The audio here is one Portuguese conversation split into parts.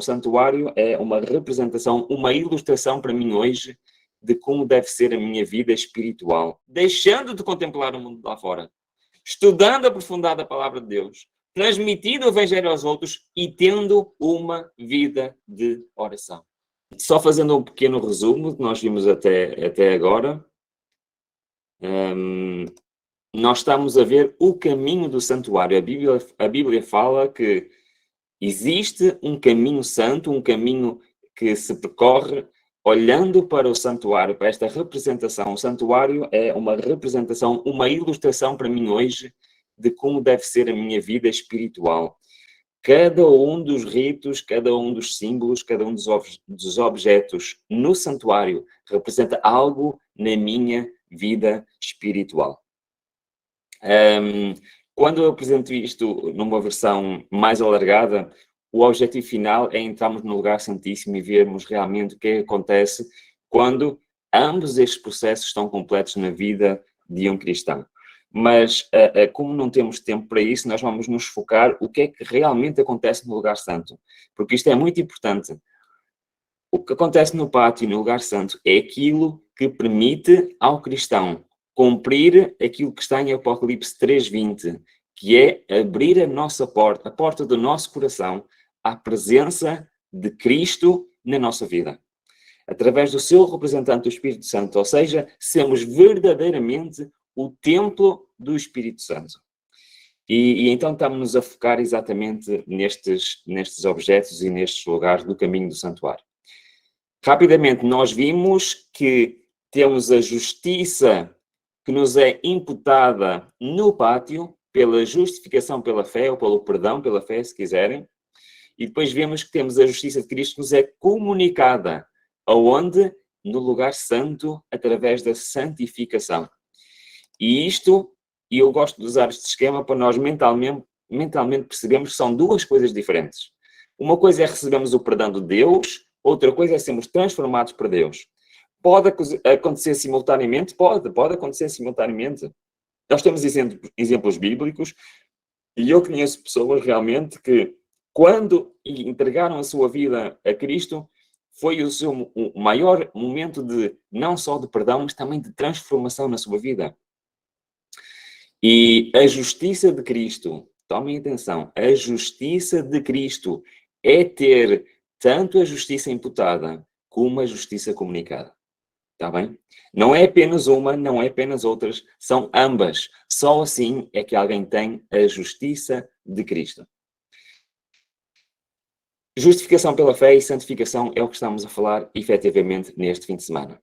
o santuário é uma representação, uma ilustração para mim hoje de como deve ser a minha vida espiritual. Deixando de contemplar o mundo lá fora, estudando aprofundado a palavra de Deus, transmitindo o evangelho aos outros e tendo uma vida de oração. Só fazendo um pequeno resumo que nós vimos até agora, nós estamos a ver o caminho do santuário. A Bíblia fala que existe um caminho santo, um caminho que se percorre olhando para o santuário, para esta representação. O santuário é uma representação, uma ilustração para mim hoje de como deve ser a minha vida espiritual. Cada um dos ritos, cada um dos símbolos, cada um dos objetos no santuário representa algo na minha vida espiritual. Quando eu apresento isto numa versão mais alargada, o objetivo final é entrarmos no lugar santíssimo e vermos realmente o que acontece quando ambos estes processos estão completos na vida de um cristão. Mas, como não temos tempo para isso, nós vamos nos focar o que é que realmente acontece no lugar santo. Porque isto é muito importante. O que acontece no pátio e no lugar santo é aquilo que permite ao cristão cumprir aquilo que está em Apocalipse 3:20, que é abrir a nossa porta, a porta do nosso coração, à presença de Cristo na nossa vida. Através do seu representante, o Espírito Santo, ou seja, sermos verdadeiramente o templo do Espírito Santo. E então estamos a focar exatamente nestes objetos e nestes lugares do caminho do santuário. Rapidamente, nós vimos que temos a justiça que nos é imputada no pátio pela justificação pela fé, ou pelo perdão pela fé, se quiserem. E depois vemos que temos a justiça de Cristo que nos é comunicada. Aonde? No lugar santo, através da santificação. E eu gosto de usar este esquema para nós mentalmente percebermos que são duas coisas diferentes. Uma coisa é recebermos o perdão de Deus, outra coisa é sermos transformados por Deus. Pode acontecer simultaneamente? Pode acontecer simultaneamente. Nós temos exemplos bíblicos e eu conheço pessoas realmente que, quando entregaram a sua vida a Cristo, foi o seu maior momento de, não só de perdão, mas também de transformação na sua vida. E a justiça de Cristo, tomem atenção, a justiça de Cristo é ter tanto a justiça imputada como a justiça comunicada. Está bem? Não é apenas uma, não é apenas outras, são ambas. Só assim é que alguém tem a justiça de Cristo. Justificação pela fé e santificação é o que estamos a falar efetivamente neste fim de semana.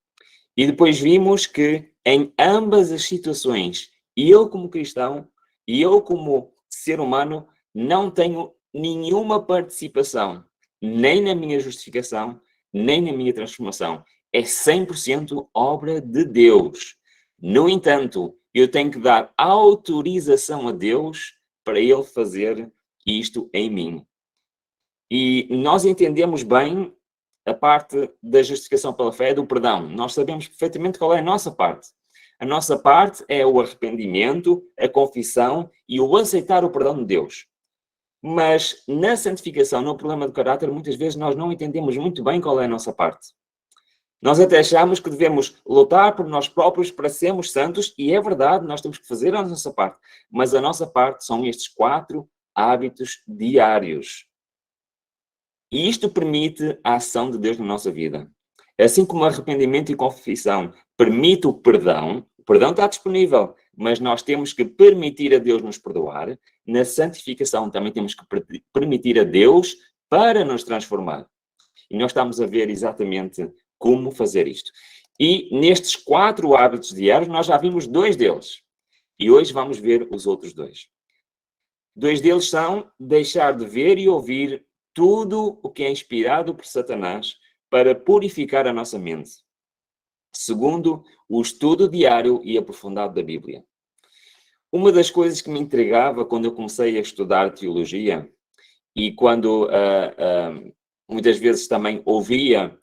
E depois vimos que em ambas as situações, eu como cristão e eu como ser humano não tenho nenhuma participação, nem na minha justificação, nem na minha transformação. É 100% obra de Deus. No entanto, eu tenho que dar autorização a Deus para Ele fazer isto em mim. E nós entendemos bem a parte da justificação pela fé, do perdão. Nós sabemos perfeitamente qual é a nossa parte. A nossa parte é o arrependimento, a confissão e o aceitar o perdão de Deus. Mas na santificação, no problema do caráter, muitas vezes nós não entendemos muito bem qual é a nossa parte. Nós até achamos que devemos lutar por nós próprios para sermos santos, e é verdade, nós temos que fazer a nossa parte. Mas a nossa parte são estes 4 hábitos diários. E isto permite a ação de Deus na nossa vida. Assim como arrependimento e confissão permite o perdão está disponível, mas nós temos que permitir a Deus nos perdoar. Na santificação também temos que permitir a Deus para nos transformar. E nós estamos a ver exatamente como fazer isto. E nestes 4 hábitos diários, nós já vimos 2 deles. E hoje vamos ver os outros 2. 2 deles são deixar de ver e ouvir tudo o que é inspirado por Satanás para purificar a nossa mente. Segundo, o estudo diário e aprofundado da Bíblia. Uma das coisas que me intrigava quando eu comecei a estudar teologia e quando muitas vezes também ouvia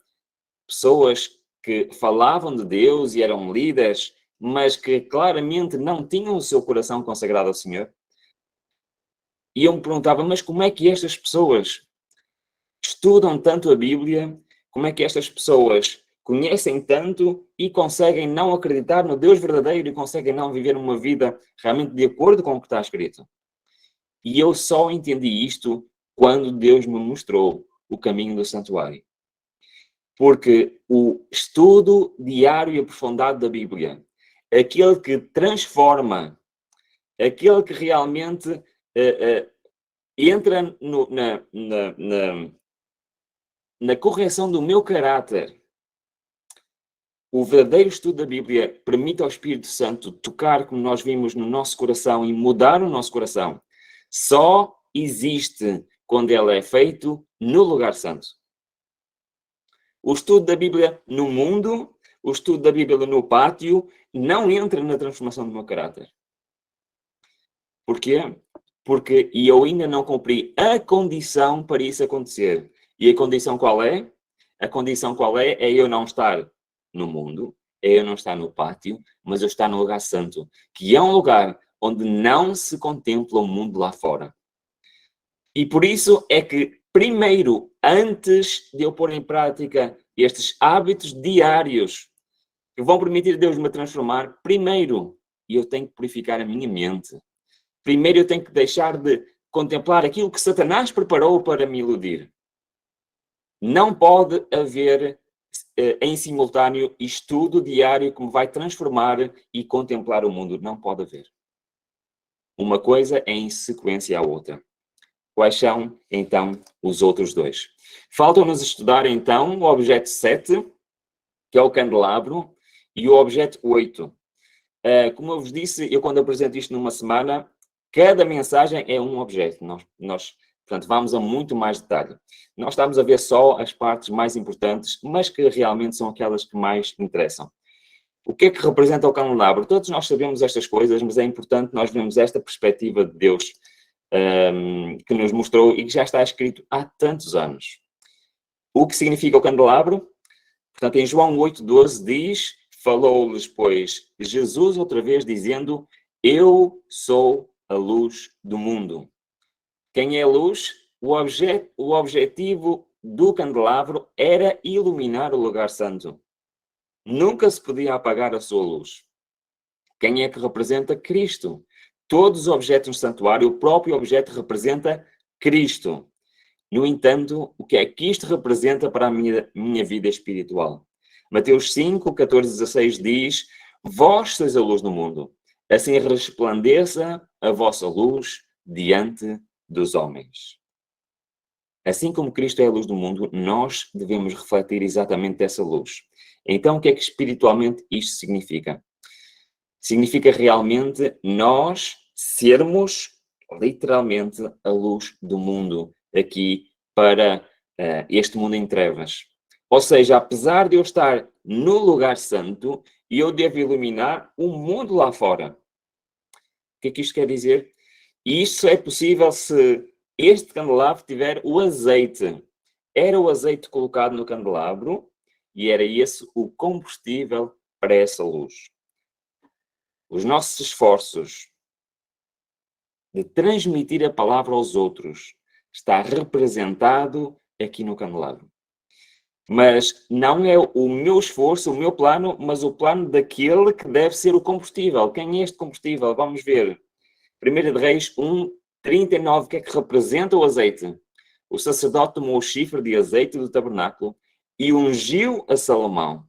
pessoas que falavam de Deus e eram líderes, mas que claramente não tinham o seu coração consagrado ao Senhor. E eu me perguntava, mas como é que estas pessoas estudam tanto a Bíblia, como é que estas pessoas conhecem tanto e conseguem não acreditar no Deus verdadeiro e conseguem não viver uma vida realmente de acordo com o que está escrito. E eu só entendi isto quando Deus me mostrou o caminho do santuário. Porque o estudo diário e aprofundado da Bíblia, aquele que transforma, aquele que realmente entra na correção do meu caráter, o verdadeiro estudo da Bíblia permite ao Espírito Santo tocar, como nós vimos, no nosso coração e mudar o nosso coração. Só existe quando ele é feito no lugar santo. O estudo da Bíblia no mundo, o estudo da Bíblia no pátio, não entra na transformação do meu caráter. Porquê? Porque eu ainda não cumpri a condição para isso acontecer. E a condição qual é? A condição qual é? É eu não estar no mundo, é eu não estar no pátio, mas eu estar no lugar santo, que é um lugar onde não se contempla o mundo lá fora. E por isso é que, primeiro, antes de eu pôr em prática estes hábitos diários que vão permitir Deus me transformar, primeiro, eu tenho que purificar a minha mente. Primeiro eu tenho que deixar de contemplar aquilo que Satanás preparou para me iludir. Não pode haver em simultâneo estudo diário que me vai transformar e contemplar o mundo. Não pode haver. Uma coisa é em sequência à outra. Quais são, então, os outros dois? Faltam-nos estudar, então, o objeto 7, que é o candelabro, e o objeto 8. Como eu vos disse, eu quando apresento isto numa semana, cada mensagem é um objeto. Portanto, vamos a muito mais detalhe. Nós estamos a ver só as partes mais importantes, mas que realmente são aquelas que mais interessam. O que é que representa o candelabro? Todos nós sabemos estas coisas, mas é importante nós vermos esta perspectiva de Deus que nos mostrou e que já está escrito há tantos anos. O que significa o candelabro? Portanto, em João 8,12 diz: falou-lhes, pois, Jesus outra vez dizendo: eu sou a luz do mundo. Quem é a luz? O objetivo do candelabro era iluminar o lugar santo. Nunca se podia apagar a sua luz. Quem é que representa? Cristo. Todos os objetos no santuário, o próprio objeto representa Cristo. No entanto, o que é que isto representa para a minha vida espiritual? Mateus 5, 14, 16 diz: vós sois a luz do mundo, assim resplandeça a vossa luz diante dos homens. Assim como Cristo é a luz do mundo, nós devemos refletir exatamente essa luz. Então, o que é que espiritualmente isto significa? Significa realmente nós sermos literalmente a luz do mundo aqui para este mundo em trevas. Ou seja, apesar de eu estar no lugar santo, eu devo iluminar o mundo lá fora. O que é que isto quer dizer? E isto é possível se este candelabro tiver o azeite. Era o azeite colocado no candelabro e era esse o combustível para essa luz. Os nossos esforços de transmitir a palavra aos outros está representado aqui no candelabro. Mas não é o meu esforço, o meu plano, mas o plano daquele que deve ser o combustível. Quem é este combustível? Vamos ver. 1 de Reis 1, 39, o que é que representa o azeite? O sacerdote tomou o chifre de azeite do tabernáculo e ungiu a Salomão.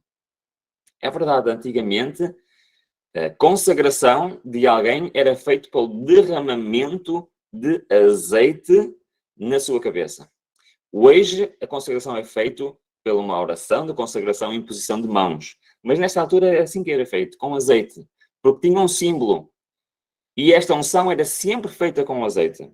É verdade, antigamente a consagração de alguém era feita pelo derramamento de azeite na sua cabeça. Hoje, a consagração é feita pela uma oração de consagração e imposição de mãos. Mas nesta altura era assim que era feito, com azeite. Porque tinha um símbolo. E esta unção era sempre feita com azeite.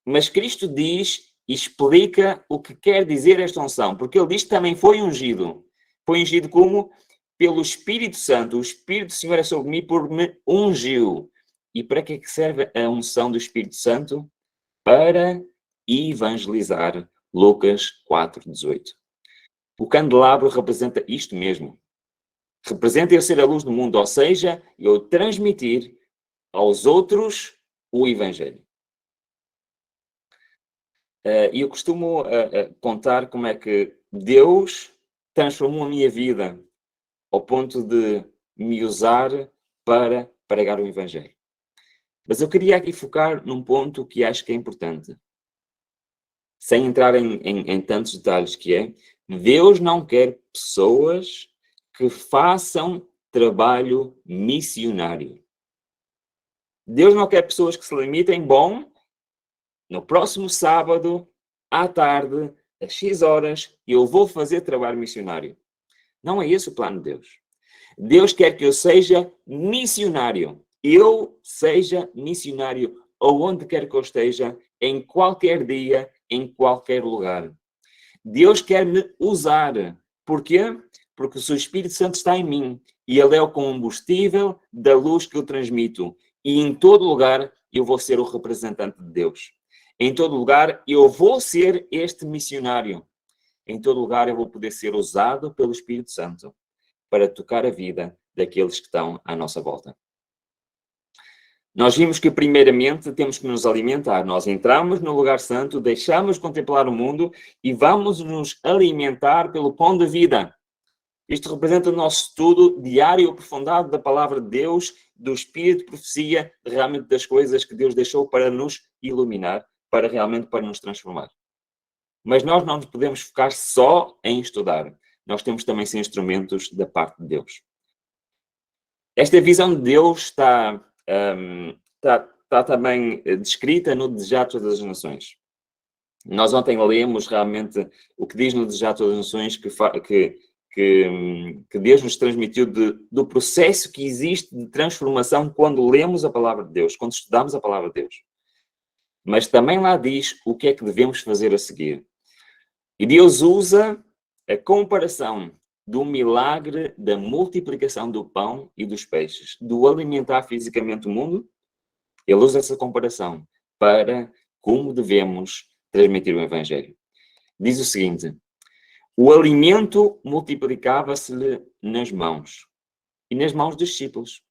Mas Cristo diz e explica o que quer dizer esta unção. Porque ele diz que também foi ungido. Foi ungido como? Pelo Espírito Santo. O Espírito do Senhor é sobre mim porque me ungiu. E para que é que serve a unção do Espírito Santo? Para evangelizar. Lucas 4:18. O candelabro representa isto mesmo. Representa eu ser a luz do mundo, ou seja, eu transmitir aos outros o Evangelho. E eu costumo contar como é que Deus transformou a minha vida ao ponto de me usar para pregar o Evangelho. Mas eu queria aqui focar num ponto que acho que é importante. Sem entrar em tantos detalhes, que é, Deus não quer pessoas que façam trabalho missionário. Deus não quer pessoas que se limitem, bom, no próximo sábado, à tarde, às X horas, eu vou fazer trabalho missionário. Não é esse o plano de Deus. Deus quer que eu seja missionário. Eu seja missionário aonde quer que eu esteja, em qualquer dia, em qualquer lugar. Deus quer me usar. Porquê? Porque o seu Espírito Santo está em mim e ele é o combustível da luz que eu transmito. E em todo lugar eu vou ser o representante de Deus. Em todo lugar eu vou ser este missionário. Em todo lugar eu vou poder ser usado pelo Espírito Santo para tocar a vida daqueles que estão à nossa volta. Nós vimos que, primeiramente, temos que nos alimentar. Nós entramos no lugar santo, deixamos contemplar o mundo e vamos nos alimentar pelo pão da vida. Isto representa o nosso estudo diário e aprofundado da palavra de Deus, do Espírito de profecia, realmente das coisas que Deus deixou para nos iluminar, para nos transformar. Mas nós não nos podemos focar só em estudar. Nós temos também ser instrumentos da parte de Deus. Esta visão de Deus está também descrita no Desejar Todas as Nações. Nós ontem lemos realmente o que diz no Desejar Todas as Nações que Deus nos transmitiu do processo que existe de transformação quando lemos a palavra de Deus, quando estudamos a palavra de Deus. Mas também lá diz o que é que devemos fazer a seguir. E Deus usa a comparação do milagre da multiplicação do pão e dos peixes, do alimentar fisicamente o mundo. Ele usa essa comparação para como devemos transmitir o Evangelho. Diz o seguinte: o alimento multiplicava-se-lhe nas mãos e nas mãos dos discípulos,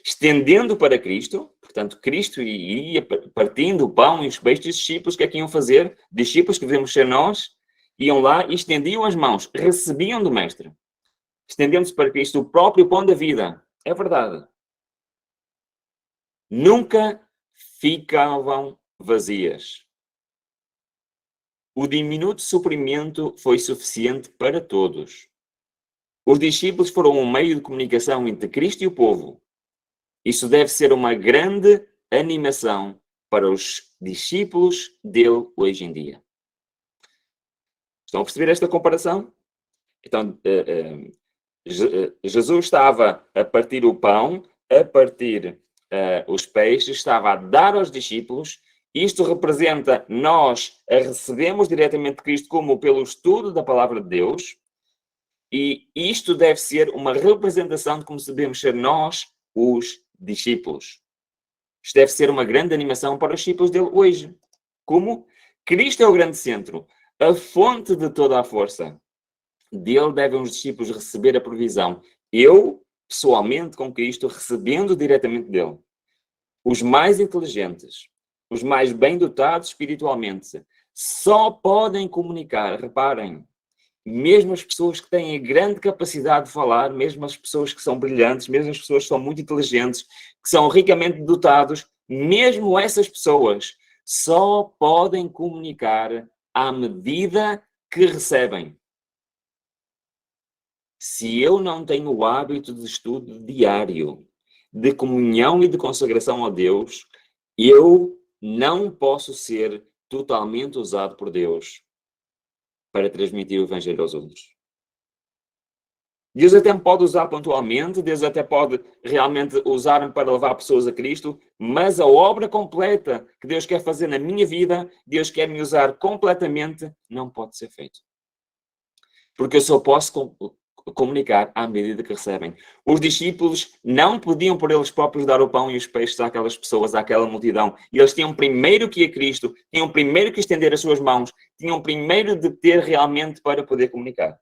estendendo para Cristo. Portanto, Cristo ia partindo o pão e os peixes dos discípulos. O que é que iam fazer? Discípulos que devemos ser nós, iam lá e estendiam as mãos, recebiam do Mestre, estendendo-se para Cristo o próprio pão da vida. É verdade. Nunca ficavam vazias. O diminuto suprimento foi suficiente para todos. Os discípulos foram um meio de comunicação entre Cristo e o povo. Isso deve ser uma grande animação para os discípulos dele hoje em dia. Estão a perceber esta comparação? Então, Jesus estava a partir o pão, a partir os peixes, estava a dar aos discípulos. Isto representa nós a recebemos diretamente de Cristo como pelo estudo da palavra de Deus. E isto deve ser uma representação de como devemos ser nós, os discípulos. Isto deve ser uma grande animação para os discípulos dele hoje. Como? Cristo é o grande centro, a fonte de toda a força. Dele devem os discípulos receber a provisão. Eu, pessoalmente, com Cristo, recebendo diretamente dele. Os mais inteligentes, os mais bem dotados espiritualmente, só podem comunicar, reparem, mesmo as pessoas que têm grande capacidade de falar, mesmo as pessoas que são brilhantes, mesmo as pessoas que são muito inteligentes, que são ricamente dotados, mesmo essas pessoas só podem comunicar à medida que recebem. Se eu não tenho o hábito de estudo diário, de comunhão e de consagração a Deus, eu não posso ser totalmente usado por Deus para transmitir o Evangelho aos outros. Deus até me pode usar pontualmente, Deus até pode realmente usar-me para levar pessoas a Cristo, mas a obra completa que Deus quer fazer na minha vida, Deus quer me usar completamente, não pode ser feito. Porque eu só posso comunicar à medida que recebem. Os discípulos não podiam por eles próprios dar o pão e os peixes àquelas pessoas, àquela multidão. E eles tinham primeiro que ir a Cristo, tinham primeiro que estender as suas mãos, tinham primeiro de ter realmente para poder comunicar.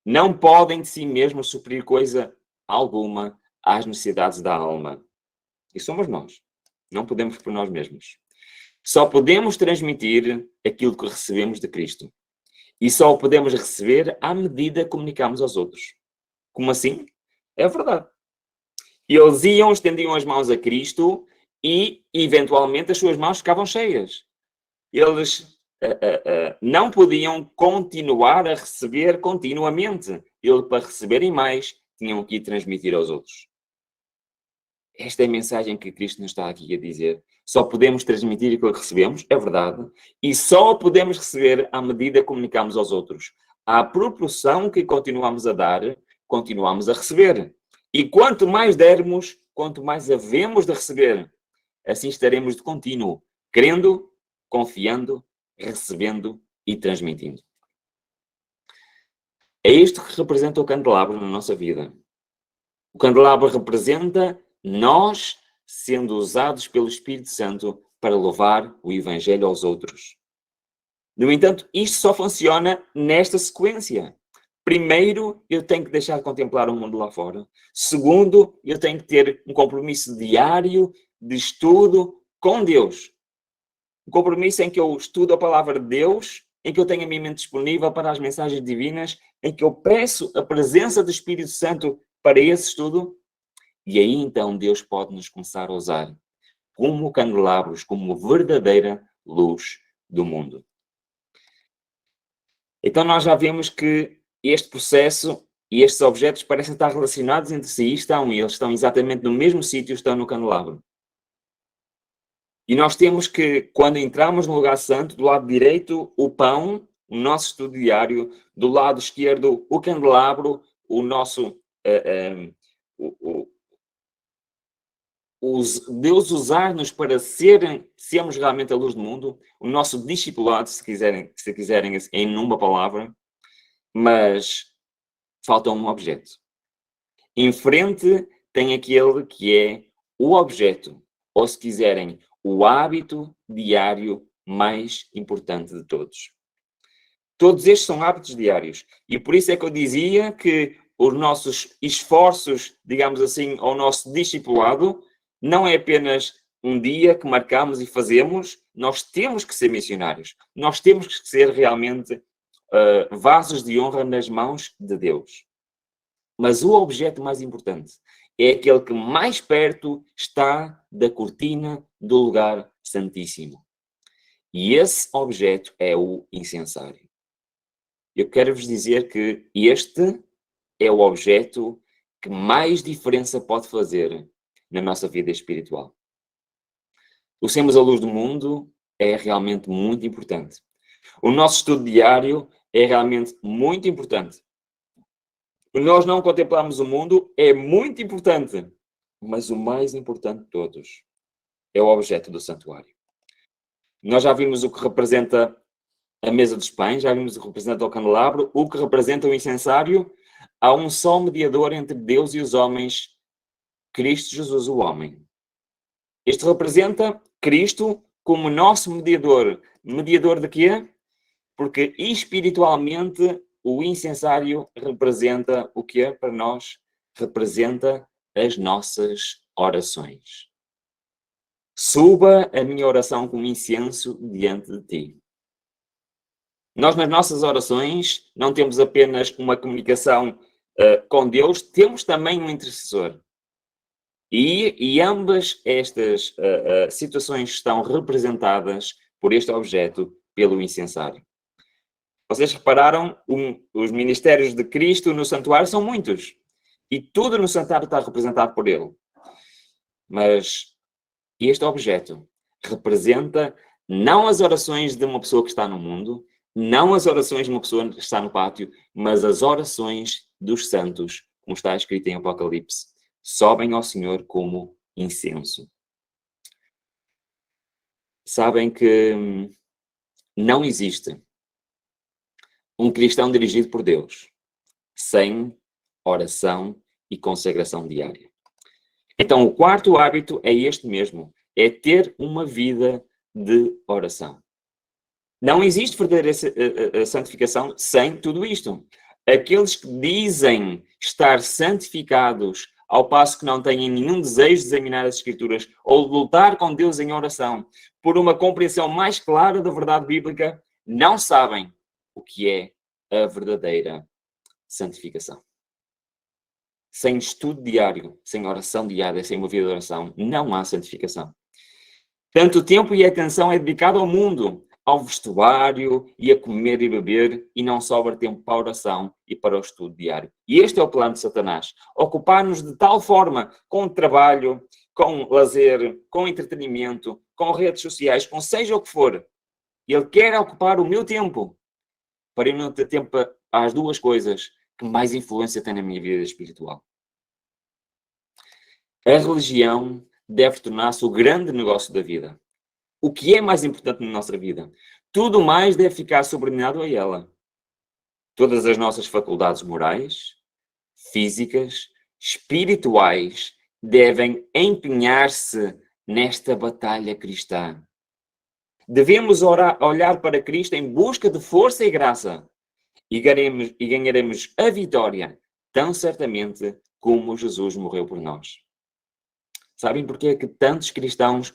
Não podem de si mesmos suprir coisa alguma às necessidades da alma. E somos nós. Não podemos por nós mesmos. Só podemos transmitir aquilo que recebemos de Cristo. E só o podemos receber à medida que comunicamos aos outros. Como assim? É verdade. Eles iam, estendiam as mãos a Cristo e, eventualmente, as suas mãos ficavam cheias. Eles não podiam continuar a receber continuamente. Eles, para receberem mais, tinham que ir transmitir aos outros. Esta é a mensagem que Cristo nos está aqui a dizer. Só podemos transmitir aquilo que recebemos, é verdade, e só podemos receber à medida que comunicamos aos outros. À proporção que continuamos a dar, continuamos a receber. E quanto mais dermos, quanto mais havemos de receber. Assim estaremos de contínuo, crendo, confiando, recebendo e transmitindo. É isto que representa o candelabro na nossa vida. O candelabro representa nós sendo usados pelo Espírito Santo para levar o Evangelho aos outros. No entanto, isto só funciona nesta sequência. Primeiro, eu tenho que deixar de contemplar o mundo lá fora. Segundo, eu tenho que ter um compromisso diário de estudo com Deus. Um compromisso em que eu estudo a palavra de Deus, em que eu tenho a minha mente disponível para as mensagens divinas, em que eu peço a presença do Espírito Santo para esse estudo. E aí, então, Deus pode nos começar a usar como candelabros, como verdadeira luz do mundo. Então, nós já vemos que este processo e estes objetos parecem estar relacionados entre si. E eles estão exatamente no mesmo sítio, estão no candelabro. E nós temos que, quando entramos no lugar santo, do lado direito, o pão, o nosso estudo diário, do lado esquerdo, o candelabro, o nosso... Deus usar-nos para sermos realmente a luz do mundo, o nosso discipulado, se quiserem em uma palavra, mas falta um objeto. Em frente tem aquele que é o objeto, ou se quiserem, o hábito diário mais importante de todos. Todos estes são hábitos diários. E por isso é que eu dizia que os nossos esforços, digamos assim, ao nosso discipulado, não é apenas um dia que marcamos e fazemos. Nós temos que ser missionários. Nós temos que ser realmente vasos de honra nas mãos de Deus. Mas o objeto mais importante é aquele que mais perto está da cortina do lugar santíssimo. E esse objeto é o incensário. Eu quero vos dizer que este é o objeto que mais diferença pode fazer na nossa vida espiritual. O sermos a luz do mundo é realmente muito importante. O nosso estudo diário é realmente muito importante. Nós não contemplamos o mundo é muito importante, mas o mais importante de todos é o objeto do santuário. Nós já vimos o que representa a mesa dos pães, já vimos o que representa o candelabro, o que representa o incensário. Há um só mediador entre Deus e os homens, Cristo Jesus, o homem. Este representa Cristo como nosso mediador. Mediador de quê? Porque espiritualmente o incensário representa o quê para nós? Representa as nossas orações. Suba a minha oração como incenso diante de ti. Nós, nas nossas orações, não temos apenas uma comunicação com Deus, temos também um intercessor. E ambas estas situações estão representadas por este objeto, pelo incensário. Vocês repararam, os ministérios de Cristo no santuário são muitos. E tudo no santuário está representado por ele. Mas este objeto representa não as orações de uma pessoa que está no mundo, não as orações de uma pessoa que está no pátio, mas as orações dos santos, como está escrito em Apocalipse. Sobem ao Senhor como incenso. Sabem que não existe um cristão dirigido por Deus sem oração e consagração diária. Então, o quarto hábito é este mesmo, é ter uma vida de oração. Não existe verdadeira santificação sem tudo isto. Aqueles que dizem estar santificados ao passo que não têm nenhum desejo de examinar as Escrituras ou de lutar com Deus em oração por uma compreensão mais clara da verdade bíblica, não sabem o que é a verdadeira santificação. Sem estudo diário, sem oração diária, sem uma vida de oração, não há santificação. Tanto o tempo e a atenção é dedicado ao mundo, ao vestuário e a comer e beber, e não sobra tempo para a oração e para o estudo diário. E este é o plano de Satanás. Ocupar-nos de tal forma com trabalho, com lazer, com entretenimento, com redes sociais, com seja o que for. Ele quer ocupar o meu tempo para eu não ter tempo às duas coisas que mais influência tem na minha vida espiritual. A religião deve tornar-se o grande negócio da vida. O que é mais importante na nossa vida? Tudo mais deve ficar subordinado a ela. Todas as nossas faculdades morais, físicas, espirituais, devem empenhar-se nesta batalha cristã. Devemos olhar para Cristo em busca de força e graça e ganharemos a vitória tão certamente como Jesus morreu por nós. Sabem porquê é que tantos cristãos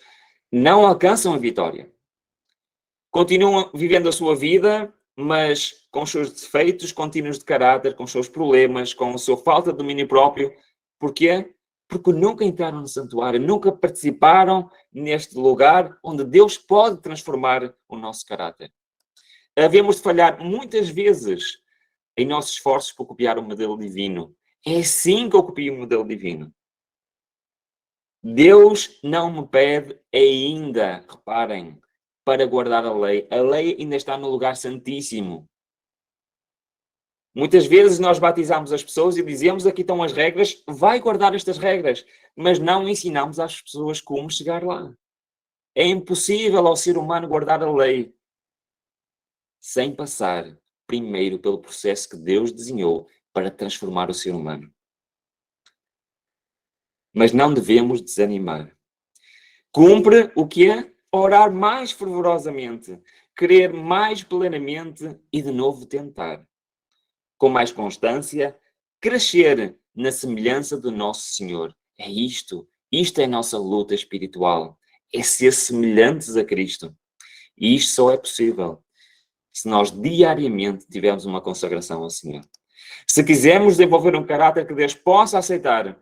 não alcançam a vitória? Continuam vivendo a sua vida, mas com os seus defeitos contínuos de caráter, com os seus problemas, com a sua falta de domínio próprio. Porquê? Porque nunca entraram no santuário, nunca participaram neste lugar onde Deus pode transformar o nosso caráter. Havemos de falhar muitas vezes em nossos esforços por copiar o modelo divino. É assim que eu copio o modelo divino. Deus não me pede ainda, reparem, para guardar a lei. A lei ainda está no lugar santíssimo. Muitas vezes nós batizamos as pessoas e dizemos: aqui estão as regras, vai guardar estas regras. Mas não ensinamos às pessoas como chegar lá. É impossível ao ser humano guardar a lei sem passar primeiro pelo processo que Deus desenhou para transformar o ser humano. Mas não devemos desanimar. Cumpre o que é? Orar mais fervorosamente, querer mais plenamente e de novo tentar. Com mais constância, crescer na semelhança do nosso Senhor. É isto. Isto é a nossa luta espiritual. É ser semelhantes a Cristo. E isto só é possível se nós diariamente tivermos uma consagração ao Senhor. Se quisermos desenvolver um caráter que Deus possa aceitar,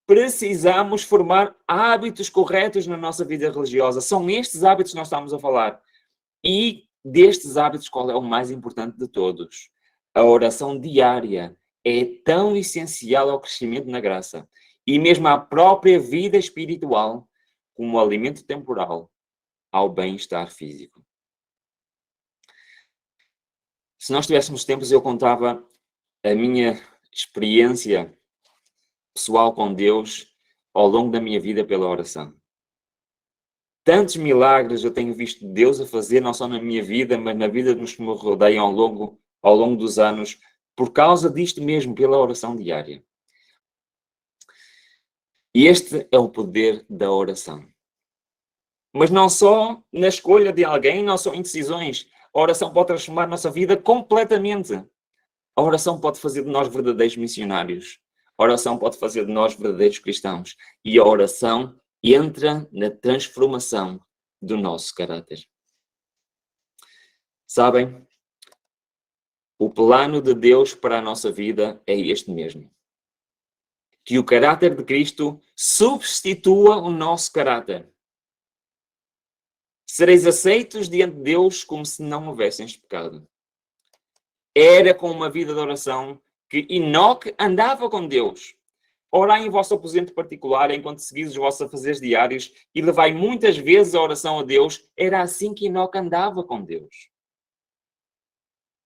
precisamos formar hábitos corretos na nossa vida religiosa. São estes hábitos que nós estamos a falar. E destes hábitos, qual é o mais importante de todos? A oração diária é tão essencial ao crescimento na graça e mesmo à própria vida espiritual como o alimento temporal ao bem-estar físico. Se nós tivéssemos tempos, eu contava a minha experiência pessoal com Deus ao longo da minha vida pela oração. Tantos milagres eu tenho visto Deus a fazer, não só na minha vida, mas na vida dos que me rodeiam ao longo dos anos, por causa disto mesmo, pela oração diária. E este é o poder da oração. Mas não só na escolha de alguém, não só em decisões. A oração pode transformar a nossa vida completamente. A oração pode fazer de nós verdadeiros missionários. A oração pode fazer de nós verdadeiros cristãos. E a oração entra na transformação do nosso caráter. Sabem? O plano de Deus para a nossa vida é este mesmo. Que o caráter de Cristo substitua o nosso caráter. Sereis aceitos diante de Deus como se não houvessem pecado. Era com uma vida de oração que Enoque andava com Deus. Orai em vosso aposento particular enquanto seguis os vossos afazeres diários e levai muitas vezes a oração a Deus. Era assim que Enoque andava com Deus.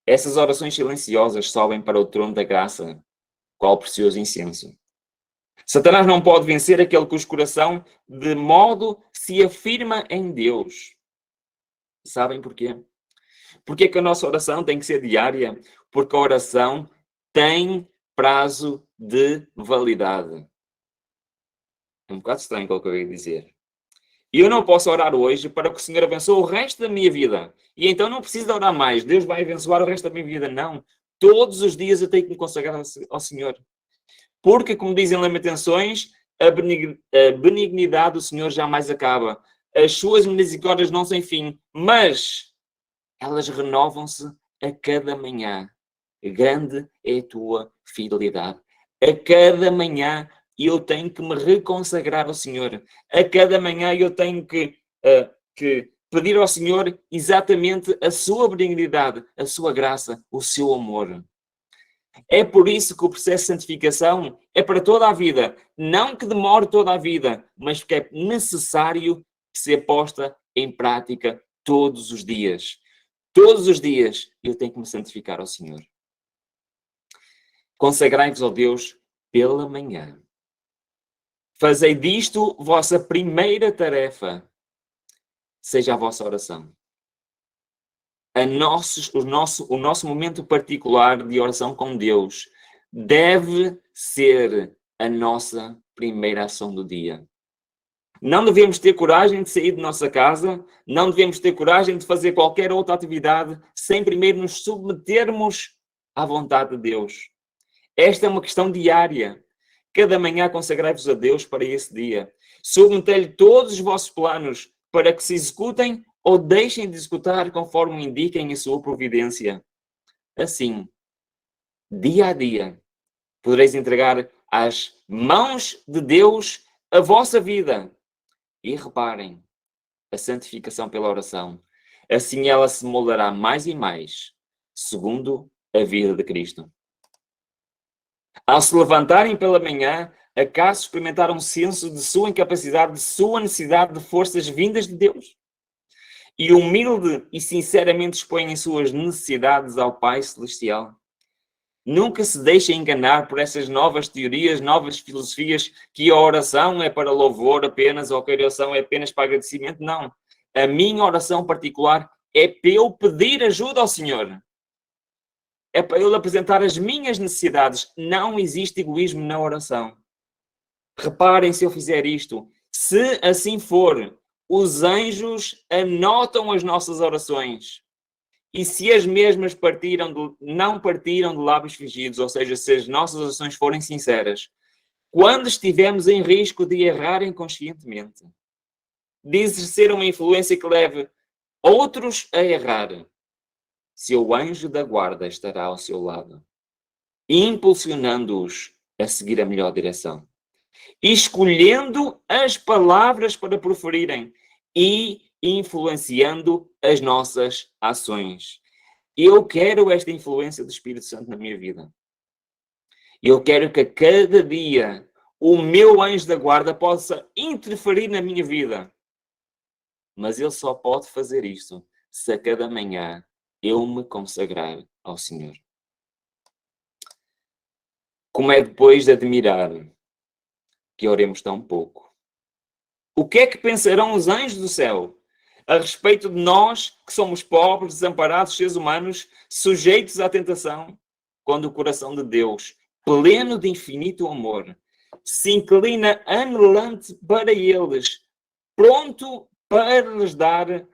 Essas orações silenciosas sobem para o trono da graça, qual precioso incenso. Satanás não pode vencer aquele cujo coração de modo se afirma em Deus. Sabem porquê? Porque é que a nossa oração tem que ser diária? Porque a oração tem prazo de validade. É um bocado estranho o que eu ia dizer. E eu não posso orar hoje para que o Senhor abençoe o resto da minha vida. E então não preciso de orar mais. Deus vai abençoar o resto da minha vida. Não. Todos os dias eu tenho que me consagrar ao Senhor. Porque, como dizem Lamentações, a benignidade do Senhor jamais acaba. As suas misericórdias não têm fim, mas elas renovam-se a cada manhã. Grande é a tua fidelidade. A cada manhã eu tenho que me reconsagrar ao Senhor. A cada manhã eu tenho que pedir ao Senhor exatamente a sua benignidade, a sua graça, o seu amor. É por isso que o processo de santificação é para toda a vida. Não que demore toda a vida, mas que é necessário que seja posta em prática todos os dias. Todos os dias eu tenho que me santificar ao Senhor. Consagrai-vos ao Deus pela manhã. Fazei disto vossa primeira tarefa. Seja a vossa oração. O nosso momento particular de oração com Deus deve ser a nossa primeira ação do dia. Não devemos ter coragem de sair de nossa casa, não devemos ter coragem de fazer qualquer outra atividade sem primeiro nos submetermos à vontade de Deus. Esta é uma questão diária. Cada manhã consagrai-vos a Deus para esse dia. Submetei-lhe todos os vossos planos para que se executem ou deixem de executar conforme indiquem a sua providência. Assim, dia a dia, podereis entregar às mãos de Deus a vossa vida. E reparem, a santificação pela oração. Assim ela se moldará mais e mais, segundo a vida de Cristo. Ao se levantarem pela manhã, acaso experimentaram um senso de sua incapacidade, de sua necessidade de forças vindas de Deus? E humilde e sinceramente expõem suas necessidades ao Pai Celestial. Nunca se deixem enganar por essas novas teorias, novas filosofias, que a oração é para louvor apenas, ou que a oração é apenas para agradecimento. Não. A minha oração particular é para eu pedir ajuda ao Senhor. É para eu apresentar as minhas necessidades. Não existe egoísmo na oração. Reparem se eu fizer isto. Se assim for, os anjos anotam as nossas orações. E se as mesmas não partiram de lábios fingidos, ou seja, se as nossas orações forem sinceras, quando estivermos em risco de errar inconscientemente, de exercer uma influência que leve outros a errar, seu anjo da guarda estará ao seu lado, impulsionando-os a seguir a melhor direção, escolhendo as palavras para proferirem e influenciando as nossas ações. Eu quero esta influência do Espírito Santo na minha vida. Eu quero que a cada dia o meu anjo da guarda possa interferir na minha vida. Mas ele só pode fazer isto se a cada manhã eu me consagrar ao Senhor. Como é depois de admirar que oremos tão pouco? O que é que pensarão os anjos do céu a respeito de nós, que somos pobres, desamparados, seres humanos, sujeitos à tentação, quando o coração de Deus, pleno de infinito amor, se inclina anelante para eles, pronto para lhes dar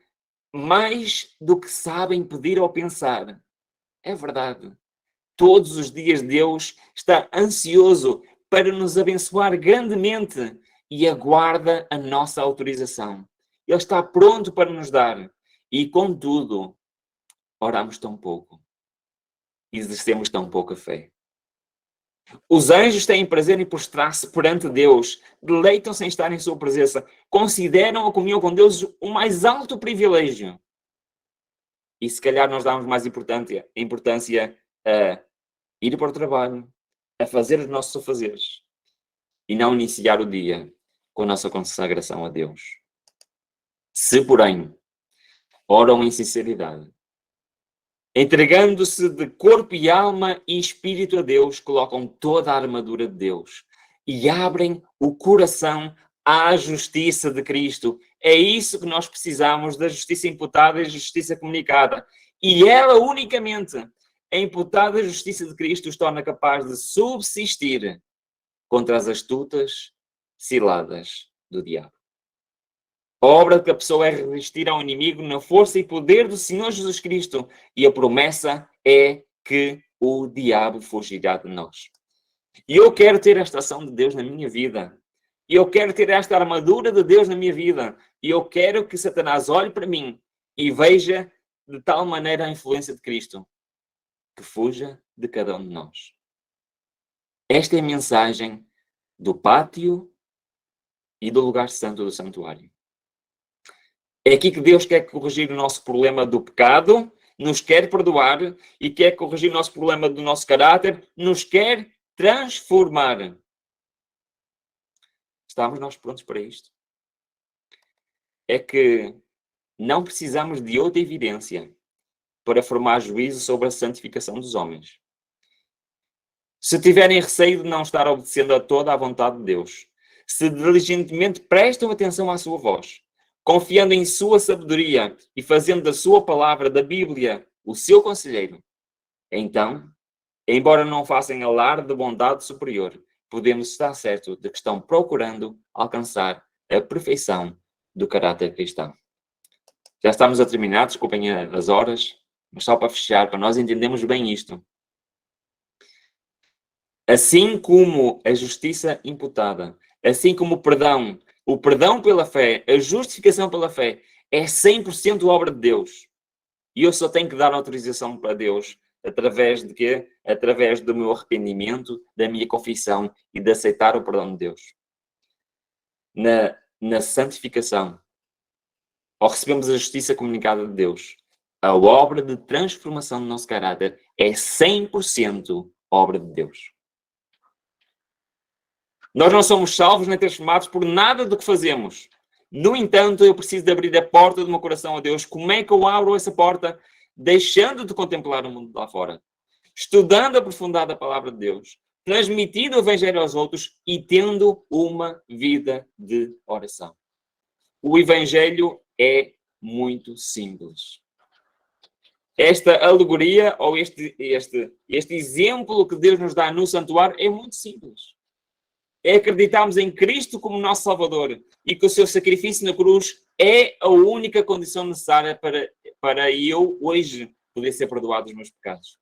mais do que sabem pedir ou pensar? É verdade. Todos os dias Deus está ansioso para nos abençoar grandemente e aguarda a nossa autorização. Ele está pronto para nos dar. E, contudo, oramos tão pouco. Exercemos tão pouca fé. Os anjos têm prazer em prostrar-se perante Deus. Deleitam-se em estar em sua presença. Consideram a comunhão com Deus o mais alto privilégio. E se calhar nós damos mais importância a ir para o trabalho, a fazer os nossos afazeres e não iniciar o dia com a nossa consagração a Deus. Se, porém, oram em sinceridade, entregando-se de corpo e alma e espírito a Deus, colocam toda a armadura de Deus e abrem o coração à justiça de Cristo. É isso que nós precisamos, da justiça imputada e da justiça comunicada. E ela unicamente, a imputada justiça de Cristo, os torna capaz de subsistir contra as astutas ciladas do diabo. A obra de que a pessoa é resistir ao inimigo na força e poder do Senhor Jesus Cristo. E a promessa é que o diabo fugirá de nós. E eu quero ter esta ação de Deus na minha vida. E eu quero ter esta armadura de Deus na minha vida. E eu quero que Satanás olhe para mim e veja de tal maneira a influência de Cristo que fuja de cada um de nós. Esta é a mensagem do pátio e do lugar santo do santuário. É aqui que Deus quer corrigir o nosso problema do pecado, nos quer perdoar e quer corrigir o nosso problema do nosso caráter, nos quer transformar. Estamos nós prontos para isto? É que não precisamos de outra evidência para formar juízo sobre a santificação dos homens. Se tiverem receio de não estar obedecendo a toda a vontade de Deus, se diligentemente prestam atenção à sua voz, confiando em sua sabedoria e fazendo da sua palavra, da Bíblia, o seu conselheiro, então, embora não façam alarde de bondade superior, podemos estar certos de que estão procurando alcançar a perfeição do caráter cristão. Já estamos a terminar, desculpem as horas, mas só para fechar, para nós entendermos bem isto. Assim como a justiça imputada, assim como o perdão pela fé, a justificação pela fé, é 100% obra de Deus. E eu só tenho que dar autorização para Deus através de quê? Através do meu arrependimento, da minha confissão e de aceitar o perdão de Deus. Na santificação, ao recebemos a justiça comunicada de Deus, a obra de transformação do nosso caráter é 100% obra de Deus. Nós não somos salvos nem transformados por nada do que fazemos. No entanto, eu preciso de abrir a porta do meu coração a Deus. Como é que eu abro essa porta? Deixando de contemplar o mundo lá fora. Estudando aprofundado a palavra de Deus. Transmitindo o evangelho aos outros e tendo uma vida de oração. O evangelho é muito simples. Esta alegoria ou este exemplo que Deus nos dá no santuário é muito simples. É acreditarmos em Cristo como nosso Salvador e que o seu sacrifício na cruz é a única condição necessária para eu, hoje, poder ser perdoado dos meus pecados.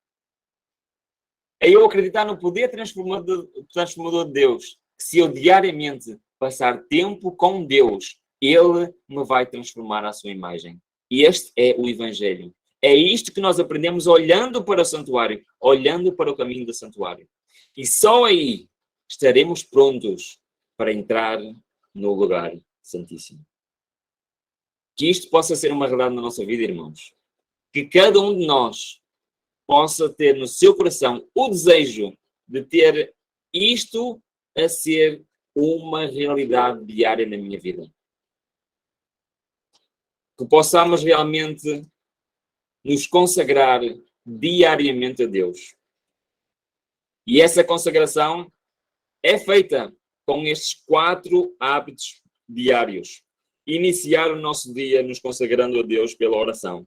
É eu acreditar no poder transformador de Deus, que se eu diariamente passar tempo com Deus, Ele me vai transformar à sua imagem. E este é o Evangelho. É isto que nós aprendemos olhando para o santuário, olhando para o caminho do santuário. E só aí estaremos prontos para entrar no lugar santíssimo. Que isto possa ser uma realidade na nossa vida, irmãos. Que cada um de nós possa ter no seu coração o desejo de ter isto a ser uma realidade diária na minha vida. Que possamos realmente nos consagrar diariamente a Deus. E essa consagração é feita com estes 4 hábitos diários. Iniciar o nosso dia nos consagrando a Deus pela oração.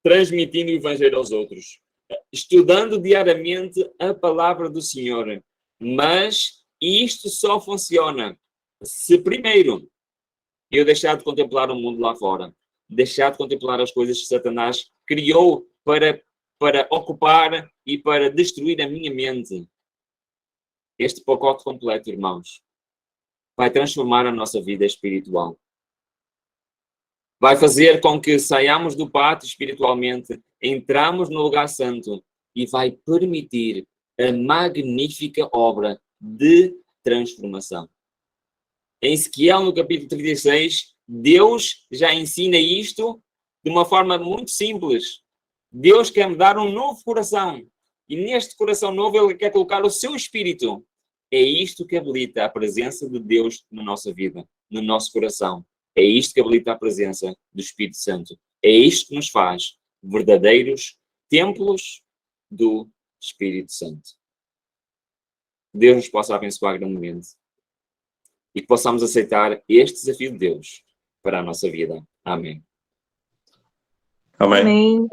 Transmitindo o Evangelho aos outros. Estudando diariamente a palavra do Senhor. Mas isto só funciona se primeiro eu deixar de contemplar o mundo lá fora. Deixar de contemplar as coisas que Satanás criou para ocupar e para destruir a minha mente. Este pacote completo, irmãos, vai transformar a nossa vida espiritual. Vai fazer com que saiamos do pátio espiritualmente, entramos no lugar santo e vai permitir a magnífica obra de transformação. Em Ezequiel, no capítulo 36, Deus já ensina isto de uma forma muito simples. Deus quer me dar um novo coração. E neste coração novo Ele quer colocar o seu Espírito. É isto que habilita a presença de Deus na nossa vida, no nosso coração. É isto que habilita a presença do Espírito Santo. É isto que nos faz verdadeiros templos do Espírito Santo. Deus nos possa abençoar grandemente. E que possamos aceitar este desafio de Deus para a nossa vida. Amém. Amém.